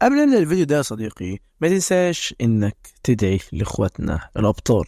قبل ما نبدأ الفيديو ده يا صديقي، ما تنساش انك تدعي لاخواتنا الابطال.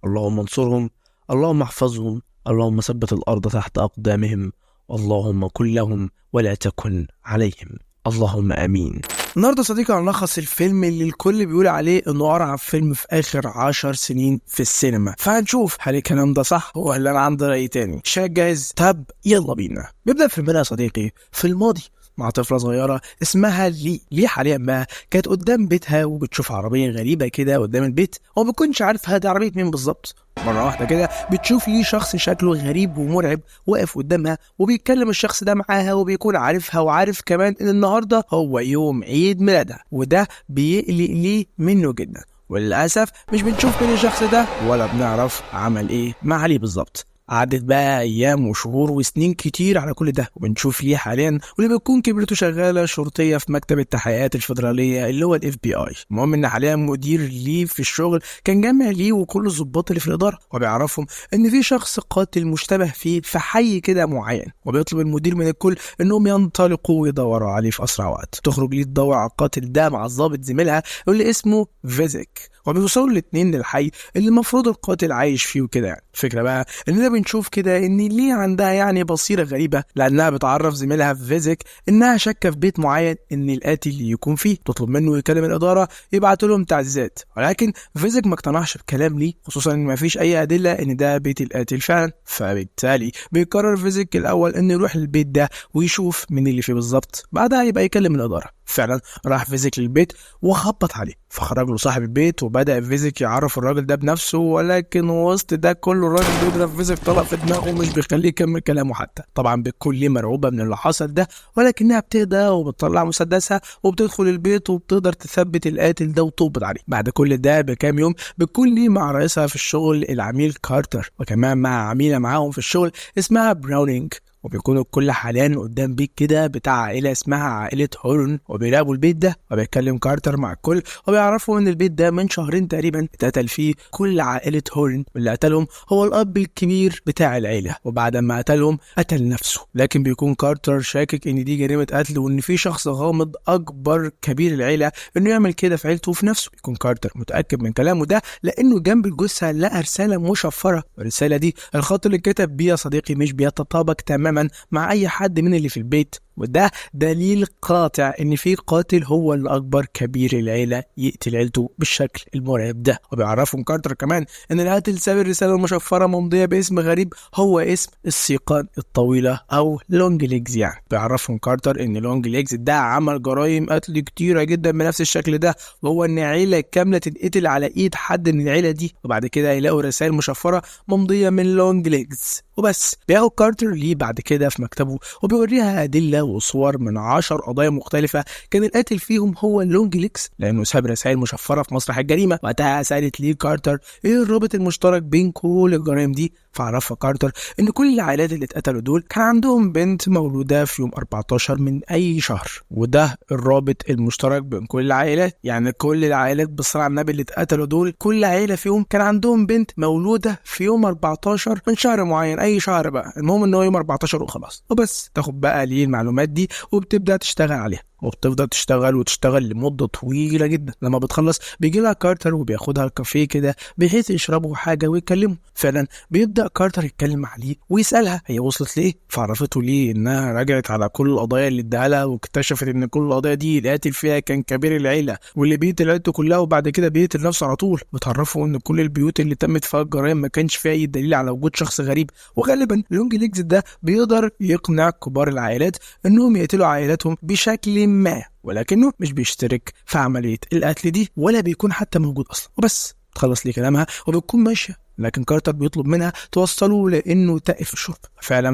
اللهم انصرهم، اللهم احفظهم، اللهم ثبت الارض تحت اقدامهم، اللهم كن لهم ولا تكن عليهم، اللهم امين. النهارده يا صديقي هنلخص الفيلم اللي الكل بيقول عليه انه ارعب فيلم في اخر 10 سنين في السينما، فهنشوف هل الكلام ده صح ولا انا عندي راي تاني. شايف جاهز؟ طب يلا بينا. بيبدأ فيلمنا يا صديقي في الماضي مع طفلة صغيرة اسمها لي حاليا ما كانت قدام بيتها وبتشوف عربية غريبة كده قدام البيت، وما بتكونش عارف هذه عربية مين بالظبط. مرة واحدة كده بتشوف ليه شخص شكله غريب ومرعب واقف قدامها، وبيتكلم الشخص ده معاها وبيكون عارفها وعارف كمان ان النهاردة هو يوم عيد ميلادها، وده بيقلق ليه منه جدا. وللأسف مش بنشوف مين الشخص ده ولا بنعرف عمل ايه مع ليه بالظبط. عدت بقى ايام وشهور وسنين كتير على كل ده، وبنشوف ليه حاليا واللي بتكون كبرته شغاله شرطيه في مكتب التحقيقات الفيدراليه اللي هو الاف بي اي. المهم ان حاليا مدير ليه في الشغل كان جامع ليه وكل الضباط اللي في الاداره، وبيعرفهم ان في شخص قاتل مشتبه فيه في حي كده معين، وبيطلب المدير من الكل انهم ينطلقوا ويدوروا عليه في اسرع وقت. تخرج ليه تدور على القاتل ده مع الضابط زميلها اللي اسمه فيزيك، وبيوصلوا الاتنين للحي اللي المفروض القاتل عايش فيه وكده. يعني الفكره بقى اننا بنشوف كده ان ليه عندها يعني بصيره غريبه، لانها بتعرف زميلها في فيزيك انها شاكه في بيت معين ان القاتل يكون فيه، تطلب منه يكلم الاداره يبعت لهم تعزيزات. ولكن فيزيك ما اقتنعش بكلام ليه، خصوصا ان ما فيش اي ادله ان ده بيت القاتل فعلا. فبالتالي بيقرر فيزيك الاول انه يروح للبيت ده ويشوف مين اللي فيه بالظبط، بعدها يبقى يكلم الاداره. فعلا راح فيزيك للبيت وخبط عليه، فخرج له صاحب البيت وبدأ فيزيك يعرف الراجل ده بنفسه. ولكن وسط ده كله الراجل بيضرب فيزيك طلق في دماغه ومش بيخليه يكمل كلامه حتى. طبعا بتكون ليه مرعوبة من اللي حصل ده، ولكنها بتهدى وبتطلع مسدسها وبتدخل البيت وبتقدر تثبت القاتل ده وتقبض عليه. بعد كل ده بكام يوم بتكون ليه مع رئيسها في الشغل العميل كارتر، وكمان مع عميلة معاهم في الشغل اسمها براونينج، وبيكونوا الكل حاليا قدام بيت كده بتاع عائلة اسمها عائلة هورن، وبيراقبوا البيت ده. وبيتكلم كارتر مع الكل وبيعرفوا ان البيت ده من شهرين تقريبا اتقتل فيه كل عائلة هورن، واللي قتلهم هو الاب الكبير بتاع العيلة، وبعد ما قتلهم قتل نفسه. لكن بيكون كارتر شاكك ان دي جريمة قتل، وان في شخص غامض اكبر كبير العيلة انه يعمل كده في عيلته وفي نفسه. بيكون كارتر متأكد من كلامه ده لانه جنب الجثة لقى رسالة مشفرة، والرسالة دي الخط اللي كتب بيه يا صديقي مش بيتطابق تماما مع اي حد من اللي في البيت، وده دليل قاطع ان في قاتل هو اللي اكبر كبير العيله يقتل عيلته بالشكل المرعب ده. وبيعرفهم كارتر كمان ان القاتل ساب الرساله المشفره ممضيه باسم غريب هو اسم السيقان الطويله او لونج ليجز. يعني بيعرفهم كارتر ان لونج ليجز ده عمل جرائم قتل كتيره جدا بنفس الشكل ده، وهو ان عيله كامله تتقتل على ايد حد من العيله دي، وبعد كده يلاقوا رسائل مشفره ممضيه من لونج ليجز وبس. بياخد كارتر ليه بعد كده في مكتبه وبيوريها أدلة وصور من 10 قضايا مختلفة كان القاتل فيهم هو لونج ليكس، لأنه ساب رسائل مشفرة في مسرح الجريمة. وقتها سألت ليه كارتر إيه الرابط المشترك بين كل الجرائم دي، فعرفها كارتر إن كل العائلات اللي اتقتلوا دول كان عندهم بنت مولودة في يوم 14 من أي شهر، وده الرابط المشترك بين كل العائلات. يعني كل العائلات بالصلاة على النبي اللي اتقتلوا دول كل عائلة فيهم كان عندهم بنت مولودة في يوم 14 من شهر معين، أي شهر بقى، المهم إن هو يوم 14 وخلاص وبس. تاخد بقى ليه المعلومات دي وبتبدأ تشتغل عليها، وبتفضل تشتغل وتشتغل لمدة طويلة جدا. لما بتخلص بيجي لها كارتر وبياخدها الكافيه كده بحيث يشربوا حاجة ويتكلموا. فعلا بيبدأ كارتر يتكلم عليه ويسألها هي وصلت ليه، فعرفته ليه انها رجعت على كل القضايا اللي اداها لها، واكتشفت ان كل القضايا دي القاتل فيها كان كبير العيلة واللي بيقتل عيلته كلها وبعد كده بيقتل نفسه على طول. بتعرفوا ان كل البيوت اللي تمت فيها الجرائم ما كانش فيها اي دليل على وجود شخص غريب، وغالبا لونج ليجز ده بيقدر يقنع كبار العائلات انهم يقتلوا عائلاتهم بشكل ما، ولكنه مش بيشترك في عملية القتل دي ولا بيكون حتى موجود أصلا وبس. تخلص لي كلامها وبتكون ماشية، لكن كارتر بيطلب منها توصله لانه تقف في الشرب.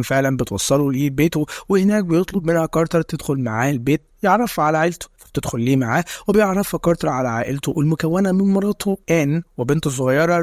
فعلا بتوصله ليه بيته، وهناك بيطلب منها كارتر تدخل معاه البيت يعرف على عيلته. تدخل ليه معاه وبيعرفها كارتر على عائلته المكونه من مراته ان وبنته الصغيره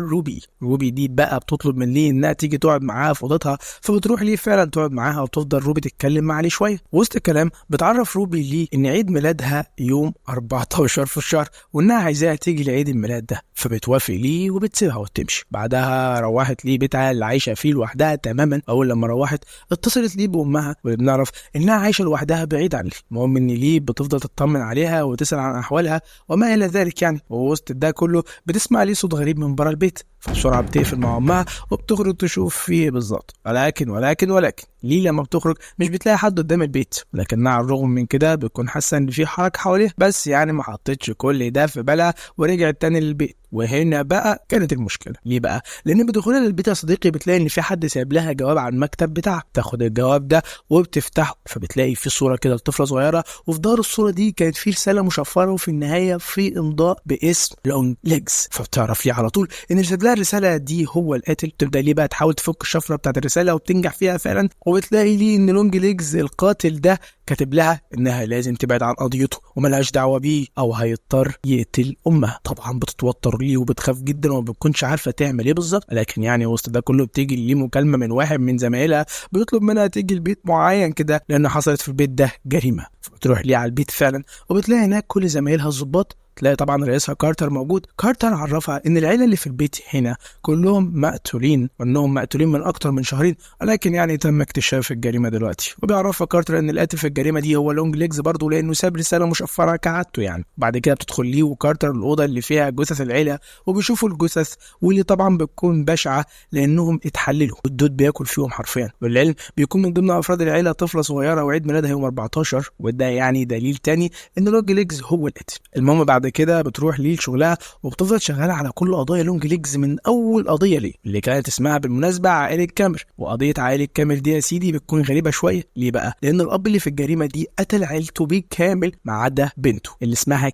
روبي دي بقى بتطلب من ليه انها تيجي تقعد معاها في اوضتها، فبتروح ليه فعلا تقعد معاها وتفضل روبي تتكلم مع ليه شويه. وسط الكلام بتعرف روبي ليه ان عيد ميلادها يوم 14 في الشهر وانها عايزاها تيجي لعيد الميلاد ده، فبتوافق ليه وبتسيبها وتمشي. بعدها روحت ليه بيتها اللي عايشه فيه لوحدها تماما. اول لما روحت اتصلت ليه بامها، واللي بنعرف انها عايشه لوحدها بعيد عن ليه. المهم ان ليه بتفضل تطمن عليه عليها وتسأل عن أحوالها وما إلى ذلك يعني. ووسط ده كله بتسمع ليه صوت غريب من برا البيت، فبسرعة بتقفل مع أمها وبتخرج تشوف فيه بالظبط. ولكن ليه لما بتخرج مش بتلاقي حد قدام البيت، لكنها على الرغم من كده بتكون حاسة إن في حركة حواليها، بس يعني ما حطتش كل ده في بالها ورجعت تاني للبيت. وهنا بقى كانت المشكلة. ليه بقى؟ لأن بدخولها للبيت يا صديقي بتلاقي إن في حد سايب لها جواب على المكتب بتاعها. تاخد الجواب ده وبتفتحه، فبتلاقي في صورة كده لطفلة صغيرة، وفي ظهر الصورة دي كانت في رسالة مشفرة، وفي النهاية في إمضاء باسم لونج ليجز. فبتعرف ليه على طول إن رسالة لها الرسالة دي هو القاتل. تبدأ ليه بقى تحاول تفك الشفرة بتاعت الرسالة وبتنجح فيها فعلا، وبتلاقي ليه إن لونج ليجز القاتل ده كاتب لها إنها لازم تبعد عن قضيته وملهاش دعوة بيه أو هيضطر يقتل أمها. طبعا بتتوتر ليه وبتخاف جدا وما بتكونش عارفة تعمل إيه بالظبط. لكن يعني وسط ده كله بتيجي ليه مكالمة من واحد من زمايلها بيطلب منها تيجي البيت معين كده لأن حصلت في البيت ده جريمة. فبتروح ليه على البيت فعلا، وبتلاقي هناك كل زمايلها الضباط. تلاقي طبعا رئيسها كارتر موجود. كارتر عرفها ان العيله اللي في البيت هنا كلهم مقتولين، وانهم مقتولين من اكتر من شهرين، ولكن يعني تم اكتشاف الجريمه دلوقتي. وبيعرفها كارتر ان القاتل في الجريمه دي هو لونج ليجز برضه، لانه ساب رساله مشفره كعادته يعني. بعد كده بتدخل ليه وكارتر الاوضه اللي فيها جثث العيله، وبيشوفوا الجثث واللي طبعا بتكون بشعه لانهم اتحللوا والدود بياكل فيهم حرفيا. والعلم بيكون من ضمن افراد العيله طفله صغيره وعيد ميلادها يوم 14، وده يعني دليل تاني ان لونج ليجز هو القاتل. المهم بعد كده بتروح ليه لشغلها وبتفضل شغاله على كل قضايا لونج ليجز، من اول قضيه ليه اللي كانت اسمها بالمناسبه عائله كامر. وقضيه عائله كامر دي يا سيدي بتكون غريبه شويه. ليه بقى؟ لان الاب اللي في الجريمه دي قتل عيلته بالكامل ما عدا بنته اللي اسمها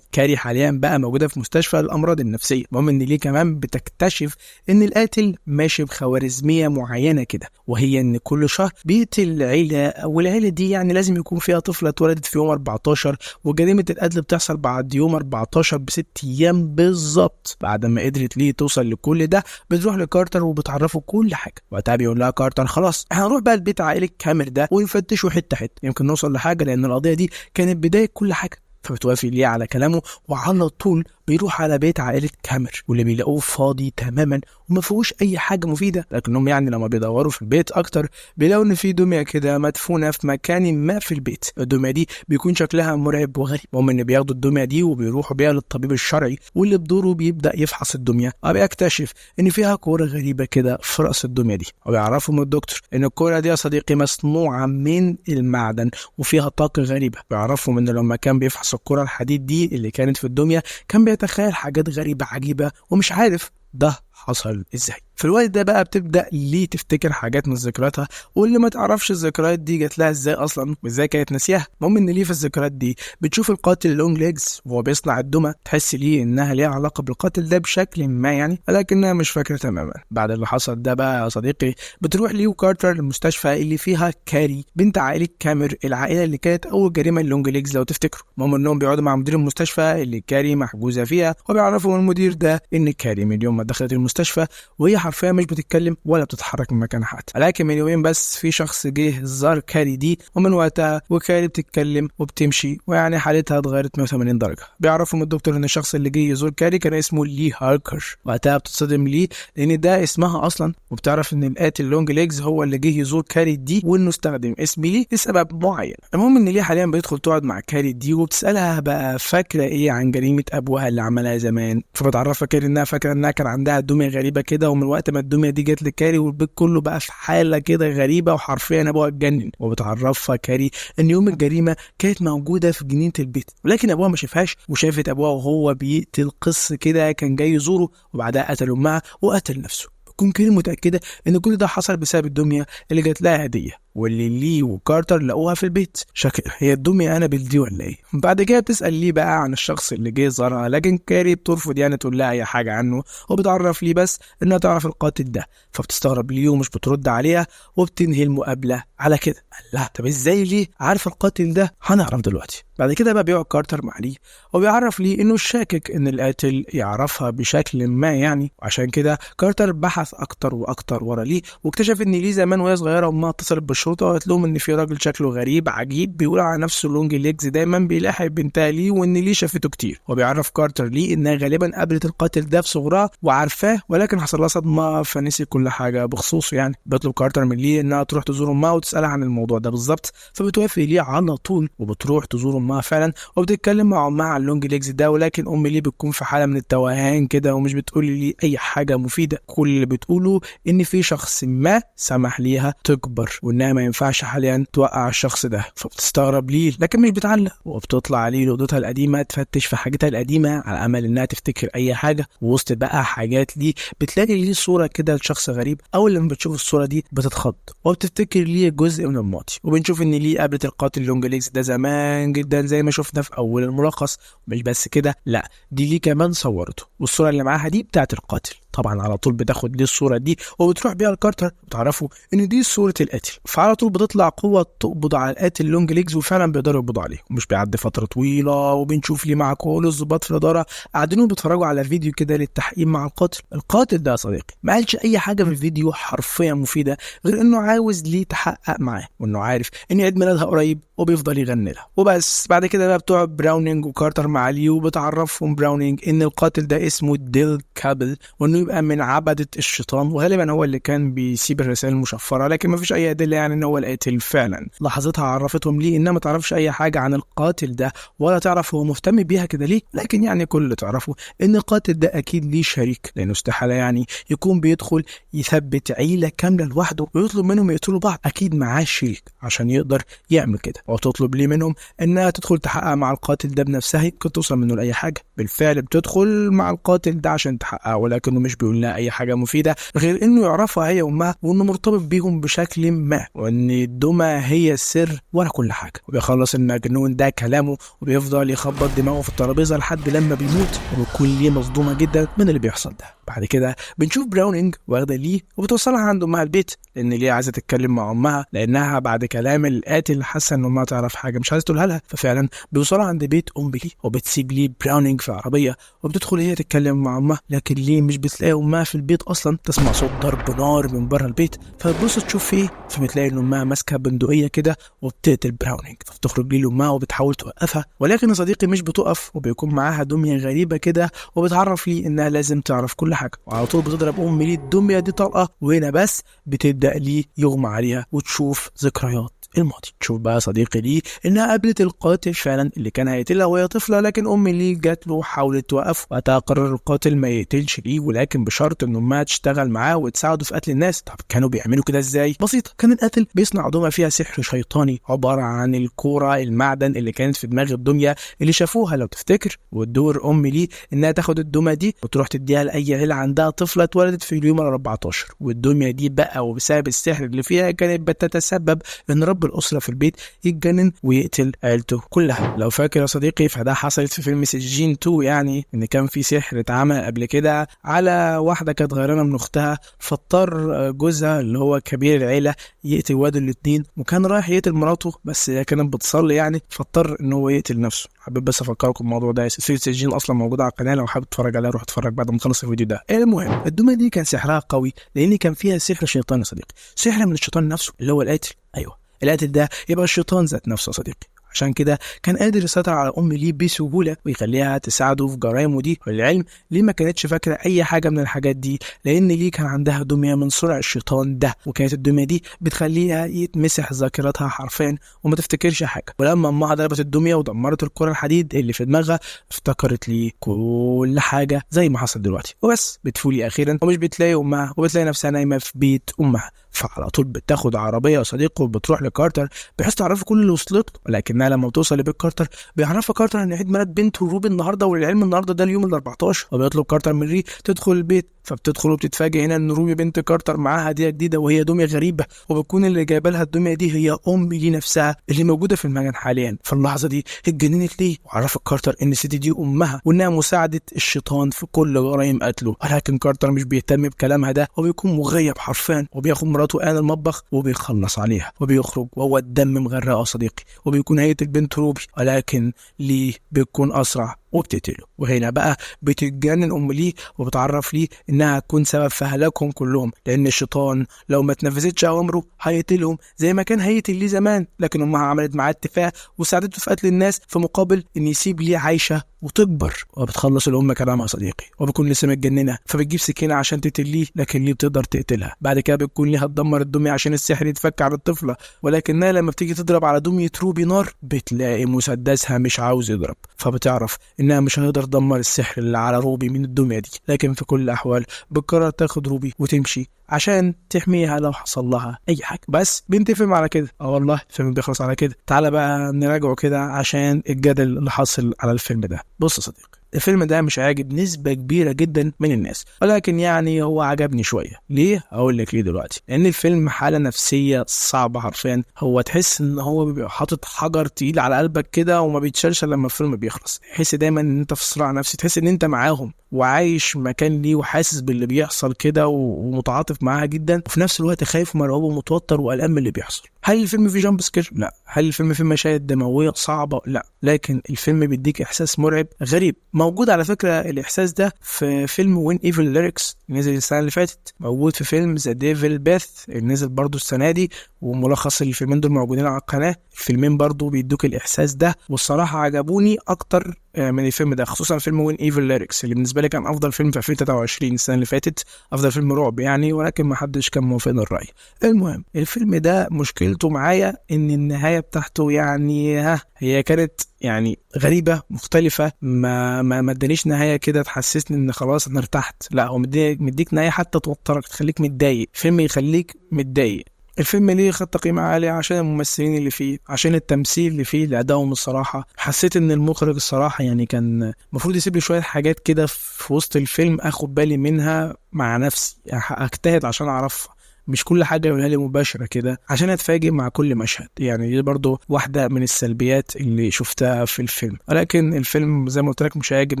كاري حاليا بقى موجوده في مستشفى الامراض النفسيه. المهم ان ليه كمان بتكتشف ان القاتل ماشي بخوارزميه معينه كده، وهي ان كل شهر بيقتل عيله، والعيله دي يعني لازم يكون فيها طفله اتولدت في يوم 14، وجريمه القتل بتحصل بعد يوم 14 ب6 ايام بالظبط. بعد ما قدرت ليه توصل لكل ده بتروح لكارتر وبتعرفه كل حاجه. وقتها بيقول لها كارتر خلاص احنا هنروح بقى البيت عائله كامر ده ونفتشوا حته يمكن نوصل لحاجه، لان القضيه دي كانت بدايه كل حاجه. فبتوافق ليه على كلامه، وعلى طول بيروح على بيت عائلة كامر، واللي بيلاقوه فاضي تماما وما فيهوش اي حاجة مفيدة. لكنهم يعني لما بيدوروا في البيت اكتر بيلاقوا ان في دمية كده مدفونة في مكان ما في البيت. الدمية دي بيكون شكلها مرعب وغريب. المهم ان بياخدوا الدمية دي وبيروحوا بيها للطبيب الشرعي، واللي بدوره بيبدأ يفحص الدمية وبيكتشف ان فيها كورة غريبة كده في رأس الدمية دي. وبيعرفوا من الدكتور ان الكورة دي يا صديقي مصنوعة من المعدن وفيها طاقة غريبة. بيعرفوا ان لما كان بيفحص الكرة الحديد دي اللي كانت في الدمية كان بيتخيل حاجات غريبة عجيبة ومش عارف ده حصل ازاي. في الوقت ده بقى بتبدأ ليه تفتكر حاجات من ذكرياتها، واللي ما تعرفش الذكريات دي جات لها ازاي اصلا وازاي كانت ناسياها. المهم ان ليه في الذكريات دي بتشوف القاتل لونج ليجز وهو بيصنع الدمى، تحس ليه انها ليها علاقة بالقاتل ده بشكل ما يعني، ولكنها مش فاكرة تماما. بعد اللي حصل ده بقى يا صديقي بتروح ليه وكارتر المستشفى اللي فيها كاري بنت عائلة كامر، العائلة اللي كانت اول جريمة لونج ليجز لو تفتكروا. المهم انهم بيقعدوا مع مدير المستشفى اللي كاري محجوزة فيها، وبيعرفوا من المدير ده ان كاري من يوم ما دخلت المستشفى وهي حرفيا مش بتتكلم ولا بتتحرك من مكانها حتى. لكن من يومين بس في شخص جه زار كاري دي، ومن وقتها وكاري بتتكلم وبتمشي، ويعني حالتها اتغيرت 180 درجه. بيعرفوا من الدكتور ان الشخص اللي جه يزور كاري كان اسمه لي هاركر. وقتها بتتصدم ليه لان ده اسمها اصلا، وبتعرف ان القاتل لونج ليجز هو اللي جه يزور كاري دي وانه استخدم اسم لي لسبب معين. المهم ان ليه حاليا بيدخل تقعد مع كاري دي وبتسالها بقى فاكره ايه عن جريمه ابوها اللي عملها زمان. فبتعرفها كاري انها فاكره انها كان عندها دميه غريبه كده، ومن وقت ما الدميه دي جت لكاري والبيت كله بقى في حاله كده غريبه وحرفيا ابوها اتجنن. وبتعرفها كاري ان يوم الجريمه كانت موجوده في جنينه البيت، ولكن ابوها ما شافهاش، وشافت ابوها وهو بيقتل قص كده كان جاي يزوره، وبعدها قتل امها وقتل نفسه. بتكون كاري متاكده ان كل ده حصل بسبب الدميه اللي جات لها هديه، واللي ليه وكارتر لقوها في البيت. شكل هي الدمية انابل دي ولا ايه؟ بعد كده بتسال ليه بقى عن الشخص اللي جه زارها، لكن كاري بترفض يعني تقول لها اي حاجه عنه، وبتعرف ليه بس انها تعرف القاتل ده. فبتستغرب ليه ومش بترد عليها، وبتنهي المقابله على كده. قال لها طب ازاي ليه عارف القاتل ده؟ هنعرف دلوقتي. بعد كده بقى بيقعد كارتر مع ليه وبيعرف ليه انه شاكك ان القاتل يعرفها بشكل ما يعني، وعشان كده كارتر بحث اكتر واكتر ورا ليه، واكتشف ان ليه زمان وهي صغيره امها اتصلت الشرطه وقالت لهم ان في راجل شكله غريب عجيب بيقول على نفسه لونج ليجز دايما بيلاحق بنتها ليه وان ليه شافته كتير. وبيعرف كارتر ليه انها غالبا قابلت القاتل ده في صغرها وعارفاه ولكن حصل لها صدمه فنسي كل حاجه بخصوصه يعني. بيطلب كارتر من ليه انها تروح تزور امها وتسالها عن الموضوع ده بالظبط، فبتوافق ليه على طول وبتروح تزور امها فعلا وبتتكلم مع امها عن لونج ليجز ده. ولكن ام ليه بتكون في حاله من التوهان كده ومش بتقول ليه اي حاجه مفيده. كل اللي بتقوله ان في شخص ما سمح ليها تكبر وانها ما ينفعش حاليا توقع الشخص ده. فبتستغرب ليه لكن مش بتعلق وبتطلع عليه لاوضتها القديمه تفتش في حاجتها القديمه على امل انها تفتكر اي حاجه. ووسط بقى حاجات ليه بتلاقي ليه صوره كده لشخص غريب. اول لما بتشوف الصوره دي بتتخض وبتفتكر ليه جزء من الماضي. وبنشوف ان ليه قابلت القاتل لونج ليجز ده زمان جدا زي ما شفنا في اول الملخص. مش بس كده، لا دي ليه كمان صورته والصوره اللي معاها دي بتاعت القاتل. طبعا على طول بتاخد ليه الصوره دي وبتروح بيها لكارتر وتعرفوا ان دي صوره القاتل. فعلى طول بتطلع قوه تقبض على القاتل لونج ليجز وفعلا بيقدروا يقبضوا عليه. ومش بيعدي فتره طويله وبنشوف ليه مع كل الضباط في الاداره قاعدين بيتفرجوا على فيديو كده للتحقيق مع القاتل. القاتل ده يا صديقي ما قالش اي حاجه في الفيديو حرفيا مفيده غير انه عاوز ليه تحقق معاه وانه عارف ان عيد ميلادها قريب وبيفضل يغني لها وبس. بعد كده بقى بتوع براونينج وكارتر مع ليه وبتعرفهم براونينج ان القاتل ده اسمه ديل كابل وانه يبقى من عبدة الشيطان وغالبا هو اللي كان بيسيب الرسائل المشفره لكن ما فيش اي ادله يعني ان هو القاتل فعلا. لحظتها عرفتهم ليه انها ما تعرفش اي حاجه عن القاتل ده ولا تعرف هو مهتم بيها كده ليه. لكن يعني كل اللي تعرفه ان القاتل ده اكيد ليه شريك لانه استحاله يعني يكون بيدخل يثبت عيله كامله لوحده ويطلب منهم يقتلوا بعض. اكيد معاه شريك عشان يقدر يعمل كده. وتطلب ليه منهم انها تدخل تحقق مع القاتل ده بنفسها يمكن توصل منه لاي حاجه. بالفعل بتدخل مع القاتل ده عشان تحققه ولكنه مش بيقول لها اي حاجه مفيده غير انه يعرفها هي وامها وانه مرتبط بيهم بشكل ما وان الدمى هي السر ورا كل حاجه. وبيخلص المجنون ده كلامه وبيفضل يخبط دماغه في الترابيزه لحد لما بيموت وبتكون ليه مصدومه جدا من اللي بيحصل ده. بعد كده بنشوف براونينج واخده ليه وبتوصلها عند امها البيت لان ليه عايزه تتكلم مع امها لانها بعد كلام القاتل حاسه ان امها تعرف حاجه مش عايزه تقولها لها. ففعلا بيوصلها عند بيت ام ليه وبتسيب ليه براونينج في عربيه وبتدخل هي تتكلم مع امها. لكن ليه مش بتلاقي امها في البيت اصلا. تسمع صوت ضرب نار من بره البيت فبتبص تشوف ايه فبتلاقي ان امها ماسكه بندقيه كده وبتقتل براونينج. فبتخرج ليه لامها وبتحاول توقفها ولكن يا صديقي مش بتقف وبيكون معاها دميه غريبه كده وبتعرف ليه انها لازم تعرف كل حاجه. وعلى طول بتضرب ام ليه الدميه دي طلقه وهنا بس بتبدا ليه يغمى عليها وتشوف ذكريات الماضي. تشوف بقى صديقي ليه انها قابلت القاتل فعلا اللي كان هيقتلها وهي طفله لكن ام ليه جات له وحاولت توقفه. وقتها قرر القاتل ما يقتلش ليه ولكن بشرط ان امها تشتغل معاه وتساعده في قتل الناس. طب كانوا بيعملوا كده ازاي؟ بسيطه، كان القاتل بيصنع دميه فيها سحر شيطاني عباره عن الكوره المعدن اللي كانت في دماغ الدميه اللي شافوها لو تفتكر. والدور ام ليه انها تاخد الدميه دي وتروح تديها لاي عيله عندها طفله اتولدت في اليوم ال14 والدميه دي بقى وبسبب السحر اللي فيها كانت بتتسبب ان رب الأسرة في البيت يتجنن ويقتل عيلته كلها. لو فاكر يا صديقي فده حصلت في فيلم سجين 2 يعني ان كان في سحر اتعمل قبل كده على واحدة كانت غيرانة من اختها فاضطر جوزها اللي هو كبير العيلة يقتل واد الاتنين وكان رايح يقتل مراته بس هي كانت بتصلي يعني فاضطر ان هو يقتل نفسه. حابب بس افكركم الموضوع ده سلسلة سجين اصلا موجودة على القناة لو حابب تتفرج عليها روح اتفرج بعد ما تخلص الفيديو ده. المهم الدمية دي كان سحرها قوي لان كان فيها سحر شيطاني يا صديقي. سحر من الشيطان نفسه اللي هو القاتل. ايوه القاتل ده يبقى الشيطان ذات نفسه يا صديقي. عشان كده كان قادر يسيطر على ام ليه بسهوله ويخليها تساعده في جرايمه دي. والعلم ليه ما كانتش فاكره اي حاجه من الحاجات دي لان ليه كان عندها دميه من صنع الشيطان ده وكانت الدميه دي بتخليها يتمسح ذاكرتها حرفيا وما تفتكرش حاجه. ولما امها ضربت الدميه ودمرت الكره الحديد اللي في دماغها افتكرت ليه كل حاجه زي ما حصل دلوقتي. وبس بتفولي اخيرا ومش بتلاقي امها وبتلاقي نفسها نايمه في بيت امها. فعلى طول بتاخد عربيه يا صديقي وبتروح لكارتر بحيث تعرفه كل اللي وصلت. ولكنها لما بتوصل لبيت كارتر بيعرفها كارتر ان عيد ميلاد بنته روبي النهارده وللعلم النهارده ده اليوم ال14 وبيطلب كارتر من ري تدخل البيت. فبتدخل وبتتفاجئ هنا ان روبي بنت كارتر معاها هديه جديده وهي دميه غريبه وبتكون اللي جايبه لها الدميه دي هي ام ليه نفسها اللي موجوده في المكان حاليا. في اللحظه دي اتجننت ليه وعرفت كارتر ان الست دي امها وانها مساعده الشيطان في كل جرائم قتله. ولكن كارتر مش بيهتم بكلامها ده وبيكون مغيب حرفيا وبياخد مراته آن المطبخ وبيخلص عليها وبيخرج وهو الدم مغرقه يا صديقي وبيكون هيقتل بنت روبي. ولكن ليه بيكون اسرع وبتقتله. وهنا بقى بتتجنن ليه وبتعرف ليه انها هتكون سبب في هلاكهم كلهم، لان الشيطان لو ما تنفذتش اوامره هيقتلهم زي ما كان هيقتل ليه زمان، لكن امها عملت معاه اتفاق وساعدته في قتل الناس في مقابل ان يسيب ليه عايشه وتكبر. وبتخلص الام كلامها صديقي، وبتكون لسه متجننه فبتجيب سكينه عشان تقتل ليه، لكن ليه بتقدر تقتلها. بعد كده بتكون ليه هتدمر الدميه عشان السحر يتفك على الطفله، ولكنها لما بتيجي تضرب على دميه روبي نار بتلاقي مسدسها مش عاوز يضرب، فبتعرف انها مش هتقدر تدمر السحر اللي على روبي من الدميه دي. لكن في كل الاحوال بتقرر تاخد روبي وتمشي عشان تحميها لو حصل لها اي حاجه. بس بنتفق على كده. والله الفيلم بيخلص على كده. تعالى بقى نراجعه كده عشان الجدل اللي حاصل على الفيلم ده. بص يا صديقي، الفيلم ده مش عاجب نسبة كبيرة جدا من الناس، ولكن يعني هو عجبني شوية. ليه؟ هقول لك ليه دلوقتي. لأن الفيلم حالة نفسية صعبة حرفيا. هو تحس إن هو بيبقى حاطط حجر تقيل على قلبك كده وما بيتشالش لما الفيلم بيخلص. تحس دايما إن أنت في صراع نفسي، تحس إن أنت معاهم وعايش مكان ليه وحاسس باللي بيحصل كده ومتعاطف معاها جدا، وفي نفس الوقت خايف ومرعوب ومتوتر وقلقان من اللي بيحصل. هل الفيلم فيه جامب سكير؟ لا. هل الفيلم فيه مشاهد دموية صعبة؟ لا. لكن الفيلم بيديك إحساس مرعب غريب. موجود على فكرة الإحساس ده في فيلم وين ايفل ليركس نزل السنة اللي فاتت، موجود في فيلم ذا ديفل بيث نزل برضو السنة دي، وملخص الفيلمين دول موجودين على القناة. الفيلمين برضو بيدوك الإحساس ده، والصراحة عجبوني أكتر من الفيلم ده، خصوصا فيلم وين ايفل ليركس اللي بالنسبة لي كان أفضل فيلم في 2023 السنة اللي فاتت، أفضل فيلم رعب يعني، ولكن ما حدش كان موافقني الرأي. المهم الفيلم ده مشكلته معايا إن النهاية بتاعته يعني هي كانت يعني غريبة مختلفة، ما ادانيش نهاية كده تحسسني ان خلاص انا ارتحت. لا، هو مديك نهاية حتى توترك، تخليك متضايق. فيلم يخليك متضايق. الفيلم ليه خد تقييم عالي عشان الممثلين اللي فيه، عشان التمثيل اللي فيه، لأدائهم. الصراحة حسيت ان المخرج الصراحة يعني كان المفروض يسيب لي شوية حاجات كده في وسط الفيلم اخد بالي منها مع نفسي، يعني اجتهد عشان اعرفها، مش كل حاجة يقولها لي مباشرة كده عشان اتفاجئ مع كل مشهد. يعني دي برضو واحدة من السلبيات اللي شفتها في الفيلم. ولكن الفيلم زي ما قلت لك مش هيعجب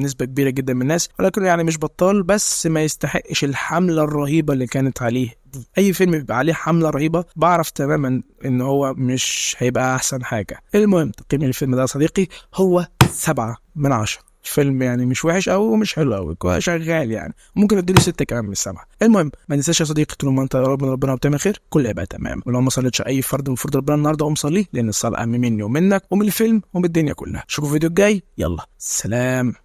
نسبة كبيرة جدا من الناس، ولكن يعني مش بطال، بس ما يستحقش الحملة الرهيبة اللي كانت عليه دي. اي فيلم بيبقى عليه حملة رهيبة بعرف تماما ان هو مش هيبقى احسن حاجة. المهم تقييم الفيلم ده صديقي هو 7/10. فيلم يعني مش وحش قوي ومش حلو قوي، شغال يعني، ممكن اديله 6 كمان من 7. المهم ما ننساش يا صديقي، طول ما انت ربنا وبتعمل خير كل هيبقى تمام. ولو ما صليتش اي فرض من فرض ربنا النهارده قوم صليه، لان الصلاه اهم مني ومنك ومن الفيلم ومن الدنيا كلها. اشوفكم في الفيديو الجاي. يلا سلام.